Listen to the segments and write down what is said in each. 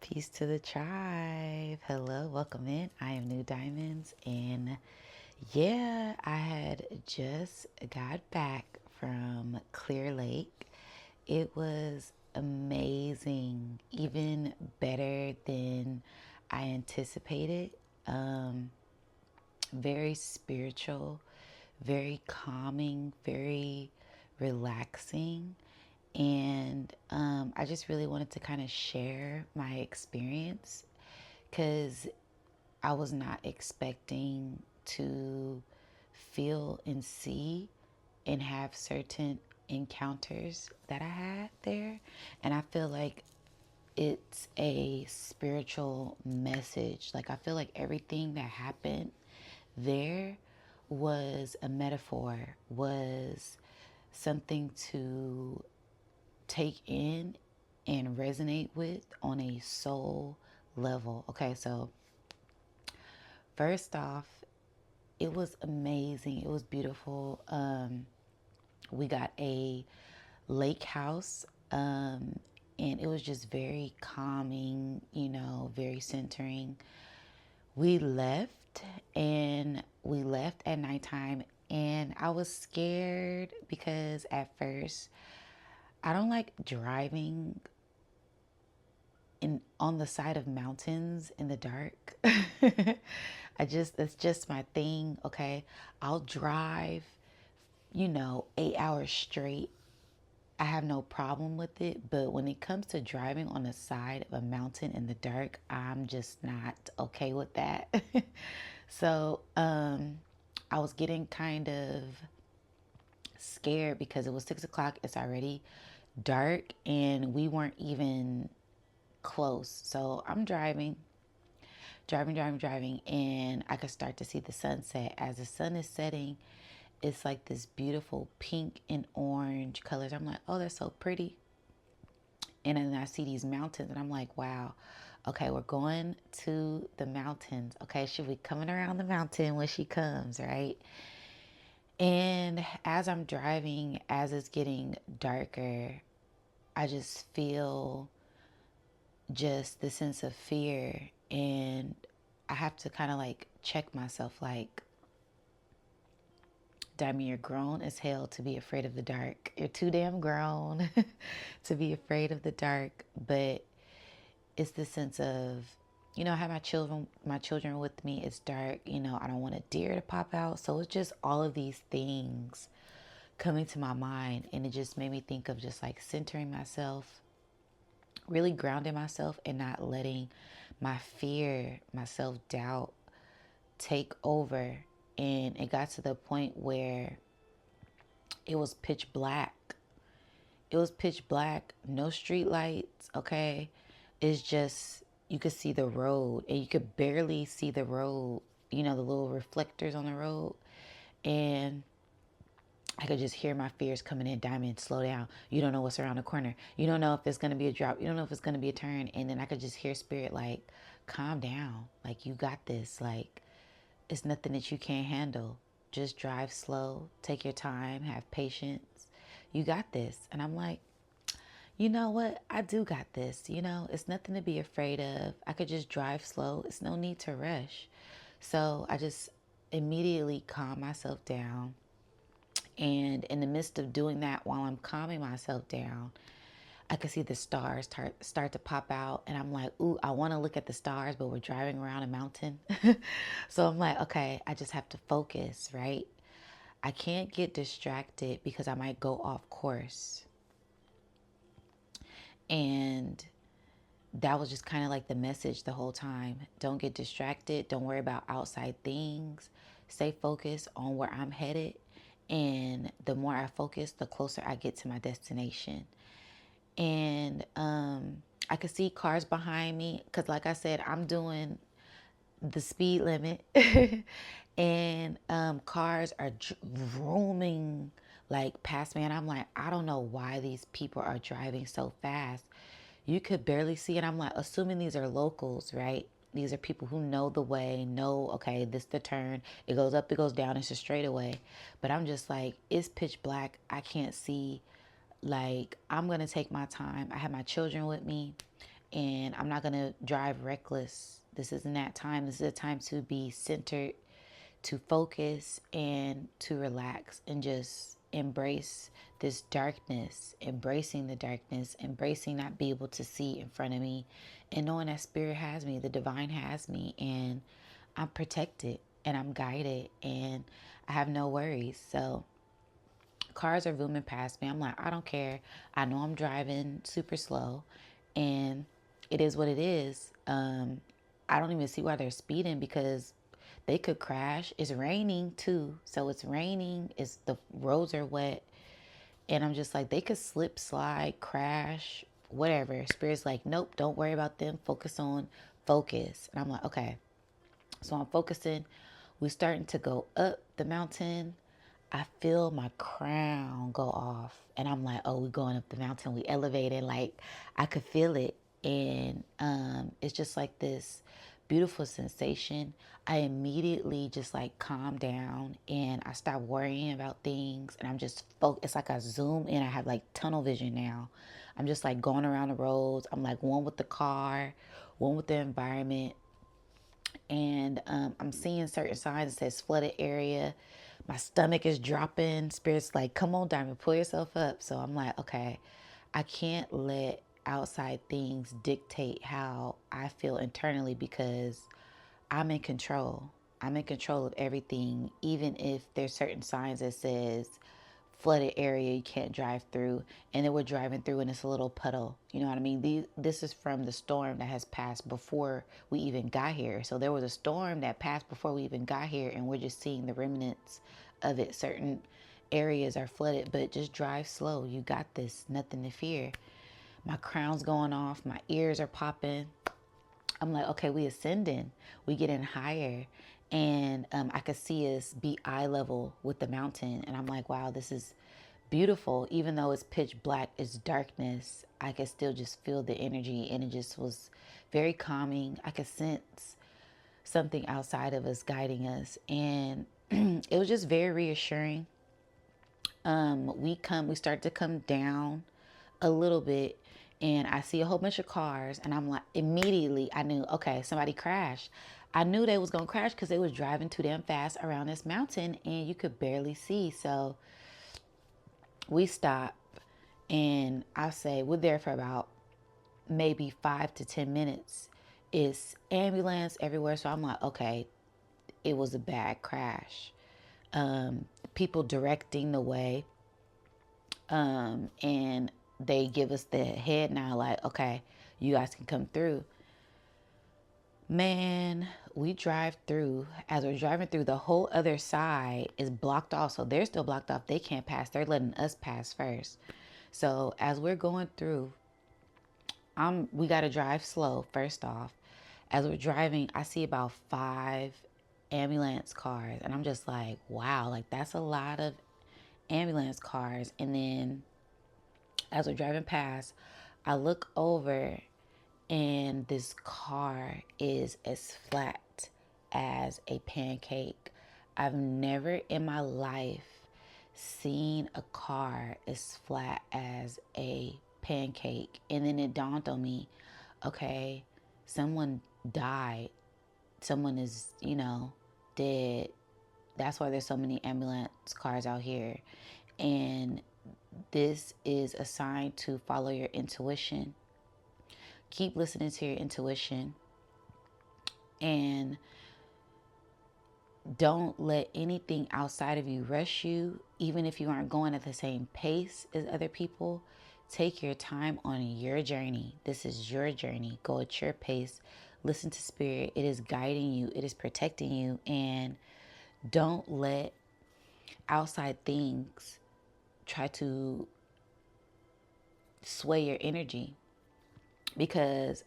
Peace to the tribe. Hello, welcome in. I am New Diamonds, and yeah, I had just got back from Clear Lake. It was amazing, even better than I anticipated. Um, Very spiritual, very calming, very relaxing. And I just really wanted to kind of share my experience because I was not expecting to feel and see and have certain encounters that I had there. And I feel like it's a spiritual message. Like, I feel like everything that happened there was a metaphor, was something to take in and resonate with on a soul level. Okay, so first off, it was amazing. It was beautiful. We got a lake house, and it was just very calming, very centering. We left and we left at nighttime, and I was scared because at first I don't like driving in on the side of mountains in the dark. It's just my thing, okay? I'll drive, 8 hours straight. I have no problem with it, but when it comes to driving on the side of a mountain in the dark, I'm just not okay with that. So I was getting kind of scared because it was 6 o'clock. It's already dark, and we weren't even close. So I'm driving, and I could start to see the sunset. As the sun is setting, it's like this beautiful pink and orange colors. I'm like, oh, that's so pretty. And then I see these mountains, and I'm like, wow, okay, we're going to the mountains. Okay, she'll be coming around the mountain when she comes, right? And as I'm driving, as it's getting darker, I just feel just the sense of fear, and I have to kind of like check myself, like, Diamond, you're grown as hell to be afraid of the dark. You're too damn grown to be afraid of the dark. But it's the sense of, I have my children with me. It's dark. I don't want a deer to pop out. So it's just all of these things coming to my mind, and it just made me think of just like centering myself, really grounding myself, and not letting my fear, my self doubt take over. And it got to the point where it was pitch black. It was pitch black, no street lights, okay? It's just, you could see the road, and you could barely see the road, the little reflectors on the road. And I could just hear my fears coming in. Diamond, slow down. You don't know what's around the corner. You don't know if it's going to be a drop. You don't know if it's going to be a turn. And then I could just hear spirit like, calm down. Like, you got this. Like, it's nothing that you can't handle. Just drive slow. Take your time. Have patience. You got this. And I'm like, you know what? I do got this. It's nothing to be afraid of. I could just drive slow. It's no need to rush. So I just immediately calm myself down. And in the midst of doing that, while I'm calming myself down, I could see the stars start to pop out. And I'm like, ooh, I want to look at the stars, but we're driving around a mountain. So I'm like, okay, I just have to focus, right? I can't get distracted because I might go off course. And that was just kind of like the message the whole time. Don't get distracted. Don't worry about outside things. Stay focused on where I'm headed. And the more I focus, the closer I get to my destination. And I could see cars behind me because, like I said, I'm doing the speed limit. And cars are roaming like past me, and I'm like, I don't know why these people are driving so fast. You could barely see it. I'm like, assuming these are locals, right? These are people who know the way, know, okay, this the turn, it goes up, it goes down, it's a straightaway. But I'm just like, it's pitch black, I can't see. Like, I'm gonna take my time. I have my children with me, and I'm not going to drive reckless. This isn't that time. This is a time to be centered, to focus, and to relax and just embrace this darkness, embracing the darkness, embracing not be able to see in front of me, and knowing that spirit has me, the divine has me, and I'm protected and I'm guided and I have no worries. So cars are zooming past me. I'm like, I don't care. I know I'm driving super slow and it is what it is. I don't even see why they're speeding because they could crash. It's raining too. So it's raining. It's the roads are wet. And I'm just like, they could slip, slide, crash, whatever. Spirit's like, nope, don't worry about them. Focus. And I'm like, okay. So I'm focusing. We're starting to go up the mountain. I feel my crown go off. And I'm like, oh, we're going up the mountain. We elevated. Like, I could feel it. And it's just like this beautiful sensation. I immediately just like calm down and I stop worrying about things. And I'm just focused. It's like I zoom in. I have like tunnel vision now. I'm just like going around the roads. I'm like one with the car, one with the environment. And I'm seeing certain signs that says flooded area. My stomach is dropping. Spirit's like, come on, Diamond, pull yourself up. So I'm like, okay, I can't let outside things dictate how I feel internally because I'm in control. I'm in control of everything, even if there's certain signs that says flooded area you can't drive through, and then we're driving through and it's a little puddle. You know what I mean? This is from the storm that has passed before we even got here. So there was a storm that passed before we even got here, and we're just seeing the remnants of it. Certain areas are flooded, but just drive slow. You got this. Nothing to fear. My crown's going off. My ears are popping. I'm like, okay, we ascending. We getting higher. And I could see us be eye level with the mountain. And I'm like, wow, this is beautiful. Even though it's pitch black, it's darkness, I could still just feel the energy. And it just was very calming. I could sense something outside of us guiding us. And it was just very reassuring. We start to come down a little bit and I see a whole bunch of cars and I'm like, immediately I knew, okay, somebody crashed. I knew they was going to crash because they was driving too damn fast around this mountain and you could barely see. So we stop and I say we're there for about maybe 5 to 10 minutes. It's ambulance everywhere. So I'm like, okay, it was a bad crash. People directing the way. And they give us the head nod like, okay, you guys can come through. Man, we drive through. As we're driving through, the whole other side is blocked off. So they're still blocked off. They can't pass. They're letting us pass first. So as we're going through, we got to drive slow first off. As we're driving, I see about 5 ambulance cars. And I'm just like, wow, like that's a lot of ambulance cars. And then as we're driving past, I look over and this car is as flat as a pancake. I've never in my life seen a car as flat as a pancake. And then it dawned on me, okay, someone died. Someone is, dead. That's why there's so many ambulance cars out here. And this is a sign to follow your intuition. Keep listening to your intuition and don't let anything outside of you rush you. Even if you aren't going at the same pace as other people, take your time on your journey. This is your journey. Go at your pace. Listen to spirit. It is guiding you. It is protecting you. And don't let outside things try to sway your energy. Because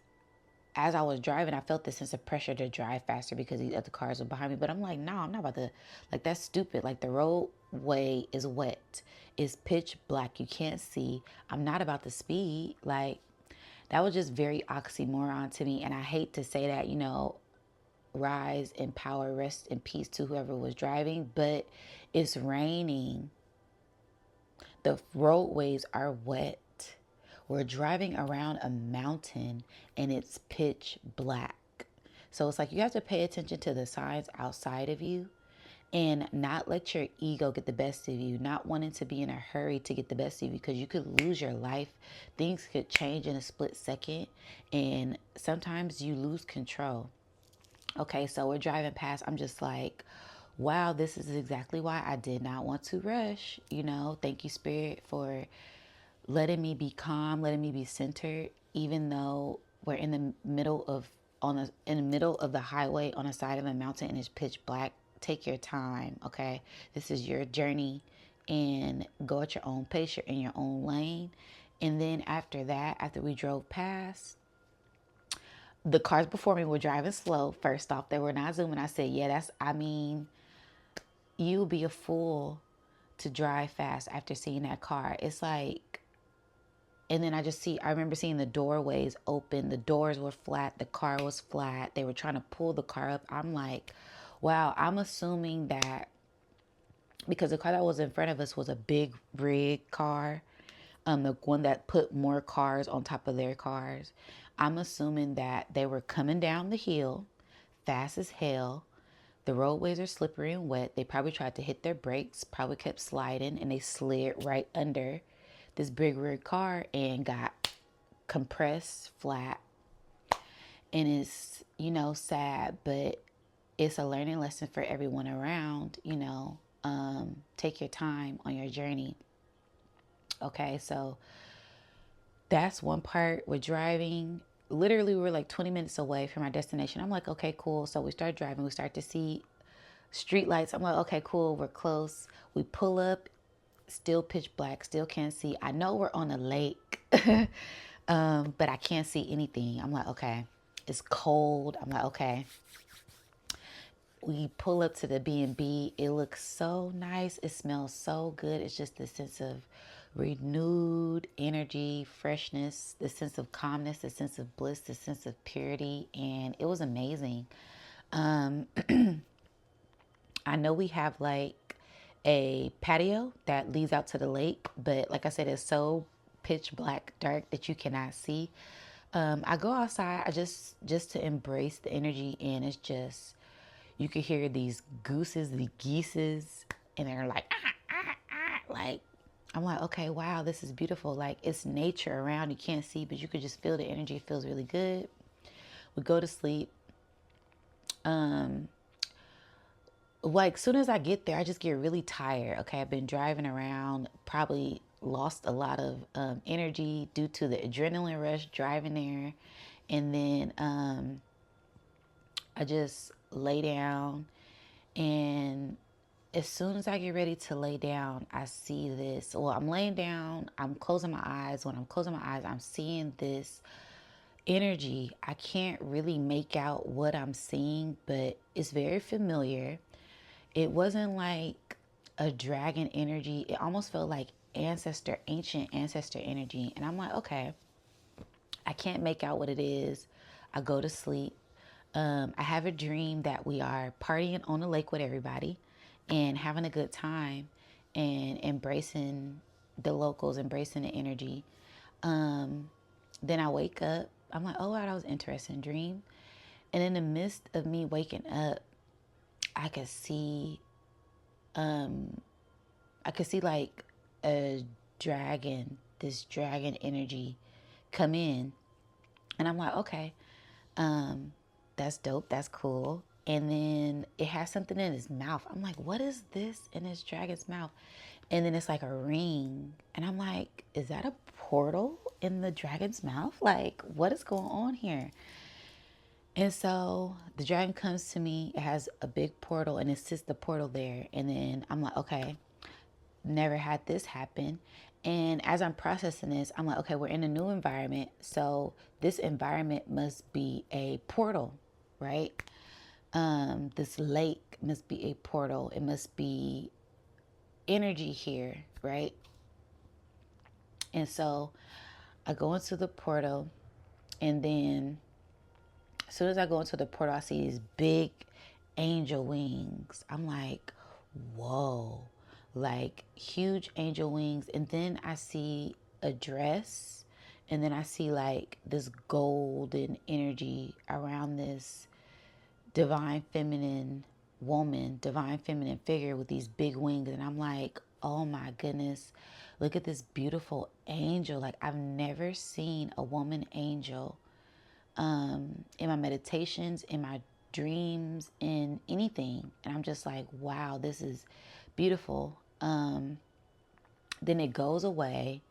as I was driving, I felt this sense of pressure to drive faster because these other cars were behind me. But I'm like, no, I'm not about to, like, that's stupid. Like, the roadway is wet. It's pitch black. You can't see. I'm not about to speed. Like, that was just very oxymoron to me. And I hate to say that, rise in power, rest in peace to whoever was driving. But it's raining. The roadways are wet. We're driving around a mountain and it's pitch black. So it's like you have to pay attention to the signs outside of you and not let your ego get the best of you, not wanting to be in a hurry to get the best of you because you could lose your life. Things could change in a split second, and sometimes you lose control. Okay, so we're driving past. I'm just like, wow, this is exactly why I did not want to rush. Thank you, Spirit, for letting me be calm, letting me be centered, even though we're in the middle of in the middle of the highway on the side of a mountain and it's pitch black. Take your time, okay? This is your journey, and go at your own pace. You're in your own lane. And then after that, after we drove past, the cars before me were driving slow. First off, they were not zooming. I said, yeah, you'll be a fool to drive fast after seeing that car. It's like, and then I remember seeing the doorways open. The doors were flat. The car was flat. They were trying to pull the car up. I'm like, wow, I'm assuming that because the car that was in front of us was a big rig car, the one that put more cars on top of their cars. I'm assuming that they were coming down the hill fast as hell. The roadways are slippery and wet. They probably tried to hit their brakes, probably kept sliding, and they slid right under this big rig car and got compressed flat. And it's, sad, but it's a learning lesson for everyone around. Take your time on your journey. Okay, so that's one part. We're driving. Literally, we were like 20 minutes away from our destination. I'm like, okay, cool. So we start driving. We start to see street lights. I'm like, okay, cool. We're close. We pull up. Still pitch black. Still can't see. I know we're on a lake, but I can't see anything. I'm like, okay. It's cold. I'm like, okay. We pull up to the B&B. It looks so nice. It smells so good. It's just the sense of renewed energy, freshness, the sense of calmness, the sense of bliss, the sense of purity. And it was amazing. I know we have like a patio that leads out to the lake, but like I said, it's so pitch black dark that you cannot see. I go outside just to embrace the energy, and it's just, you could hear these gooses, the geeses, and they're like, ah, ah, ah. Like, I'm like, okay, wow, this is beautiful. Like, it's nature around. You can't see, but you could just feel the energy. It feels really good. We go to sleep. Like, soon as I get there, I just get really tired. Okay, I've been driving around, probably lost a lot of energy due to the adrenaline rush driving there. And then I just lay down, and as soon as I get ready to lay down, I see this. Well, I'm laying down, I'm closing my eyes. When I'm closing my eyes, I'm seeing this energy. I can't really make out what I'm seeing, but it's very familiar. It wasn't like a dragon energy. It almost felt like ancient ancestor energy. And I'm like, okay, I can't make out what it is. I go to sleep. I have a dream that we are partying on the lake with everybody and having a good time and embracing the locals, embracing the energy. Then I wake up. I'm like, oh, wow, that was an interesting dream. And in the midst of me waking up, I could see, like a dragon, this dragon energy come in. And I'm like, okay, that's dope. That's cool. And then it has something in his mouth. I'm like, what is this in this dragon's mouth? And then it's like a ring. And I'm like, is that a portal in the dragon's mouth? Like, what is going on here? And so the dragon comes to me. It has a big portal, and it sits the portal there. And then I'm like, okay, never had this happen. And as I'm processing this, I'm like, okay, we're in a new environment. So this environment must be a portal, right? This lake must be a portal. It must be energy here, right? And so I go into the portal, and then as soon as I go into the portal, I see these big angel wings. I'm like, whoa, like huge angel wings. And then I see a dress, And then I see like this golden energy around this divine feminine woman, divine feminine figure with these big wings. And I'm like, oh my goodness, look at this beautiful angel. Like, I've never seen a woman angel in my meditations, in my dreams, in anything. And I'm just like, wow, this is beautiful. Then it goes away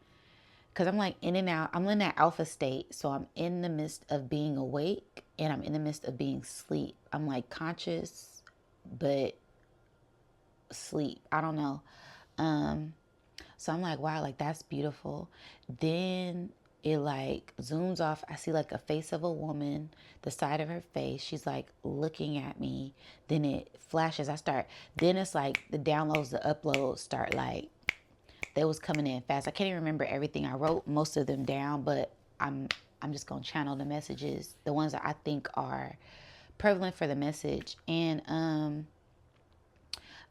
because I'm like in and out. I'm in that alpha state. So I'm in the midst of being awake and I'm in the midst of being asleep. I'm like conscious, but sleep. I don't know. So I'm like, wow, like that's beautiful. Then it like zooms off. I see like a face of a woman, the side of her face. She's like looking at me. Then it flashes. Then it's like the downloads, the uploads start like, they was coming in fast. I can't even remember everything. I wrote most of them down, but I'm just gonna channel the messages, the ones that I think are prevalent for the message. And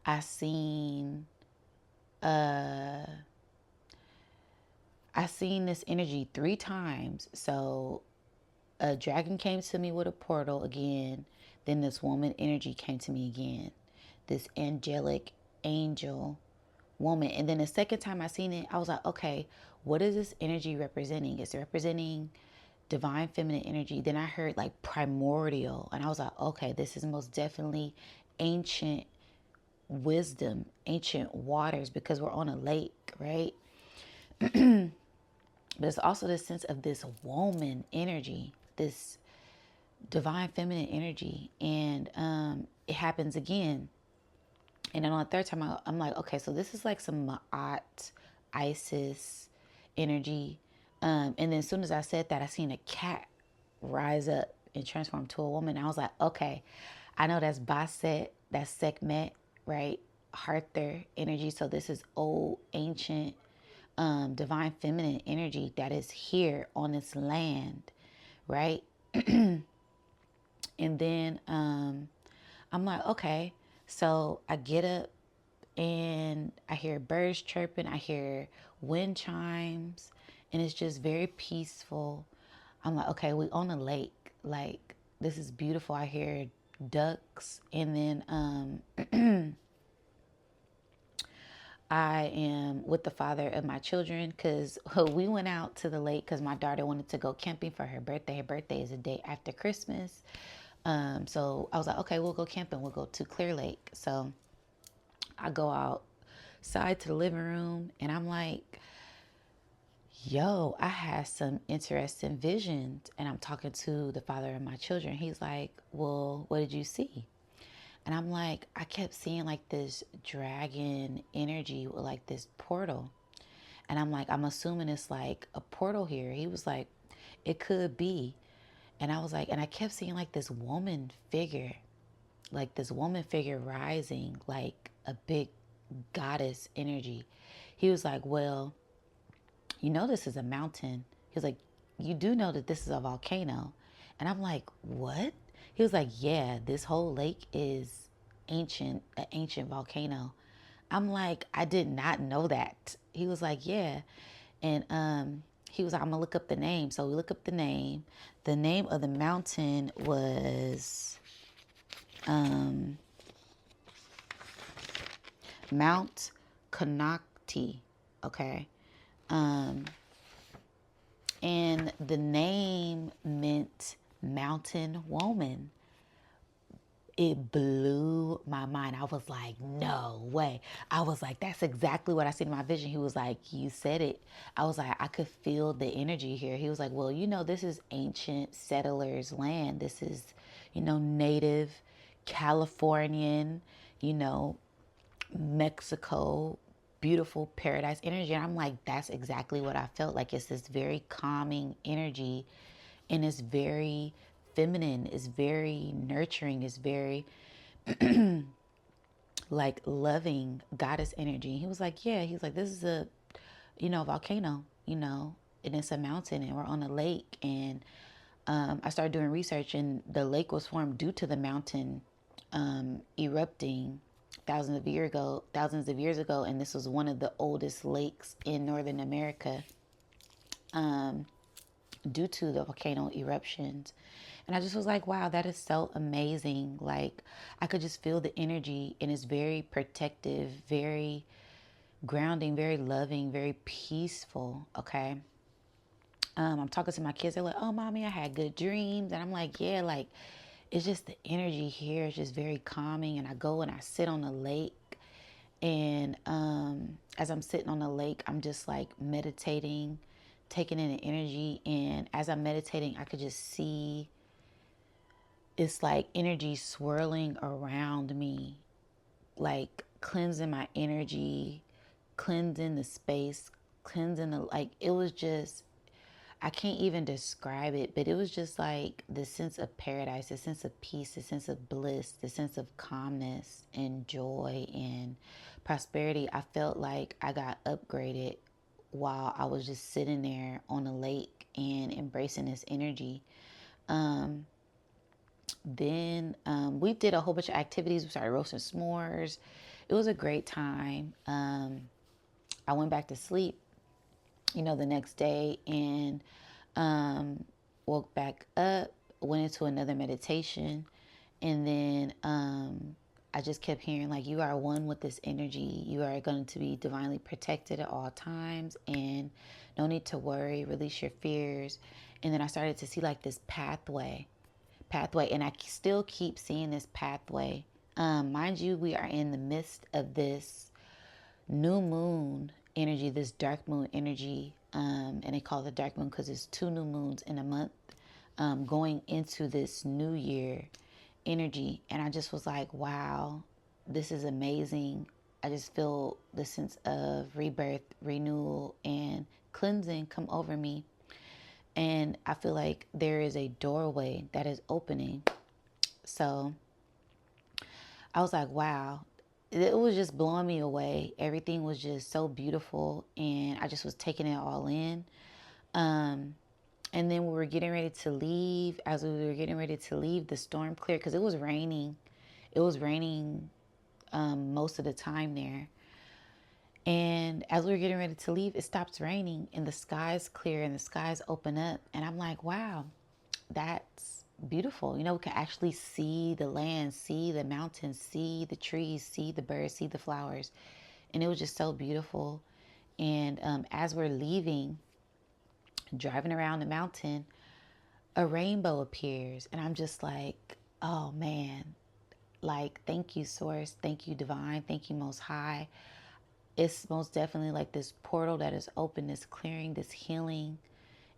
I seen this energy 3 times. So a dragon came to me with a portal again. Then this woman energy came to me again. This angelic angel woman. And then the second time I seen it, I was like, okay, what is this energy representing? Is it representing divine feminine energy? Then I heard like primordial. And I was like, okay, this is most definitely ancient wisdom, ancient waters, because we're on a lake, right? But it's also this sense of this woman energy, this divine feminine energy. And it happens again. And then on the third time, I'm like, okay, so this is like some Ma'at, Isis energy. And then as soon as I said that, I seen a cat rise up and transform to a woman. I was like, okay, I know that's Baset, that's Sekhmet, right? Harther energy. So this is old, ancient, divine feminine energy that is here on this land, right? And then I'm like, okay. So I get up and I hear birds chirping. I hear wind chimes, and it's just very peaceful. I'm like, okay, we on a lake. Like, this is beautiful. I hear ducks, and then I am with the father of my children because we went out to the lake because my daughter wanted to go camping for her birthday. Her birthday is the day after Christmas. So I was like, okay, we'll go camping. We'll go to Clear Lake. So I go outside to the living room and I'm like, yo, I had some interesting visions. And I'm talking to the father of my children. He's like, well, what did you see? And I'm like, I kept seeing like this dragon energy with like this portal. And I'm like, I'm assuming it's like a portal here. He was like, it could be. And I was like, and I kept seeing like this woman figure, rising, like a big goddess energy. He was like, well, you know, this is a mountain. He was like, you do know that this is a volcano. And I'm like, what? He was like, yeah, this whole lake is an ancient volcano. I'm like, I did not know that. He was like, yeah. And he was like, I'm gonna look up the name. So we look up the name. The name of the mountain was Mount Konakti. Okay. And the name meant mountain woman. It blew my mind. I was like, no way. I was like, that's exactly what I see in my vision. He was like, you said it. I was like, I could feel the energy here. He was like, well, you know, this is ancient settlers' land. This is, you know, native Californian, you know, Mexico, beautiful paradise energy. And I'm like, that's exactly what I felt like. It's this very calming energy and it's very feminine, it's very nurturing, it's very like loving goddess energy. And he was like, yeah, he was like, this is a, you know, volcano, you know, and it's a mountain and we're on a lake. And I started doing research and the lake was formed due to the mountain erupting thousands of years ago. And this was one of the oldest lakes in Northern America. due to the volcano eruptions. And I just was like, wow, that is so amazing. Like, I could just feel the energy, and it's very protective, very grounding, very loving, very peaceful. Okay. I'm talking to my kids. They're like, oh, mommy, I had good dreams. And I'm like, yeah, like, it's just the energy here is just very calming. And I go and I sit on the lake. And as I'm sitting on the lake, I'm just like meditating, taking in the energy. And as I'm meditating, I could just see it's like energy swirling around me, like cleansing my energy, cleansing the space, cleansing the, like, it was just, I can't even describe it, but it was just like the sense of paradise, the sense of peace, the sense of bliss, the sense of calmness and joy and prosperity. I felt like I got upgraded while I was just sitting there on the lake and embracing this energy. Then we did a whole bunch of activities. We started roasting s'mores. It was a great time. I went back to sleep, the next day, and woke back up, went into another meditation, and then I just kept hearing, like, you are one with this energy. You are going to be divinely protected at all times, and no need to worry. Release your fears. And then I started to see like this pathway, and I still keep seeing this pathway. Mind you, we are in the midst of this new moon energy, this dark moon energy, and they call it the dark moon because it's 2 new moons in a month, going into this new year energy. And I just was like, wow, this is amazing. I just feel the sense of rebirth, renewal, and cleansing come over me. And I feel like there is a doorway that is opening. So I was like, wow, it was just blowing me away. Everything was just so beautiful, and I just was taking it all in. And then we were getting ready to leave. As we were getting ready to leave, the storm cleared because it was raining. It was raining most of the time there. And as we were getting ready to leave, it stops raining and the skies clear and the skies open up. And I'm like, wow, that's beautiful. We can actually see the land, see the mountains, see the trees, see the birds, see the flowers. And it was just so beautiful. And as we're leaving, driving around the mountain, a rainbow appears. And I'm just like, oh man, like, thank you, Source. Thank you, Divine. Thank you, Most High. It's most definitely like this portal that is open, this clearing, this healing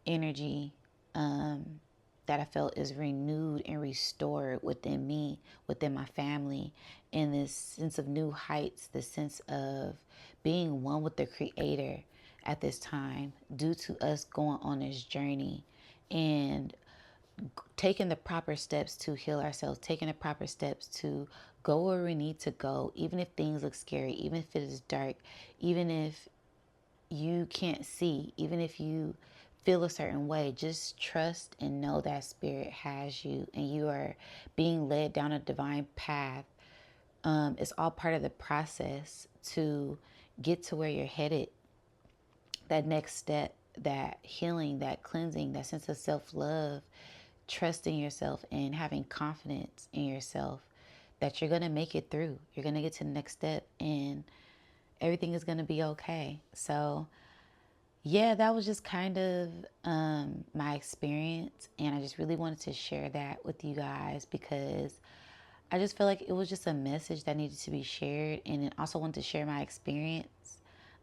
energy that I felt is renewed and restored within me, within my family, and this sense of new heights, this sense of being one with the Creator at this time, due to us going on this journey and taking the proper steps to heal ourselves, taking the proper steps to go where we need to go, even if things look scary, even if it is dark, even if you can't see, even if you feel a certain way, just trust and know that Spirit has you and you are being led down a divine path. It's all part of the process to get to where you're headed. That next step, that healing, that cleansing, that sense of self-love, trusting yourself and having confidence in yourself that you're going to make it through. You're going to get to the next step and everything is going to be okay. So yeah, that was just kind of my experience. And I just really wanted to share that with you guys because I just feel like it was just a message that needed to be shared. And then also wanted to share my experience.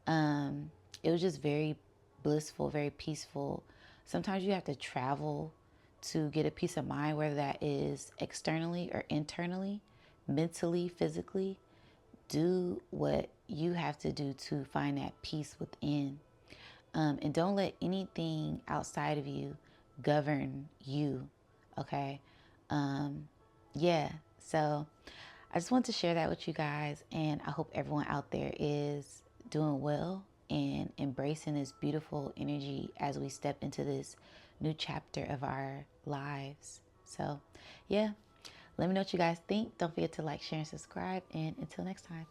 It was just very blissful, very peaceful. Sometimes you have to travel to get a peace of mind, whether that is externally or internally, mentally, physically. Do what you have to do to find that peace within. And don't let anything outside of you govern you. Okay. Yeah. So I just want to share that with you guys. And I hope everyone out there is doing well and embracing this beautiful energy as we step into this new chapter of our lives. So yeah, let me know what you guys think. Don't forget to like, share, and subscribe. And until next time.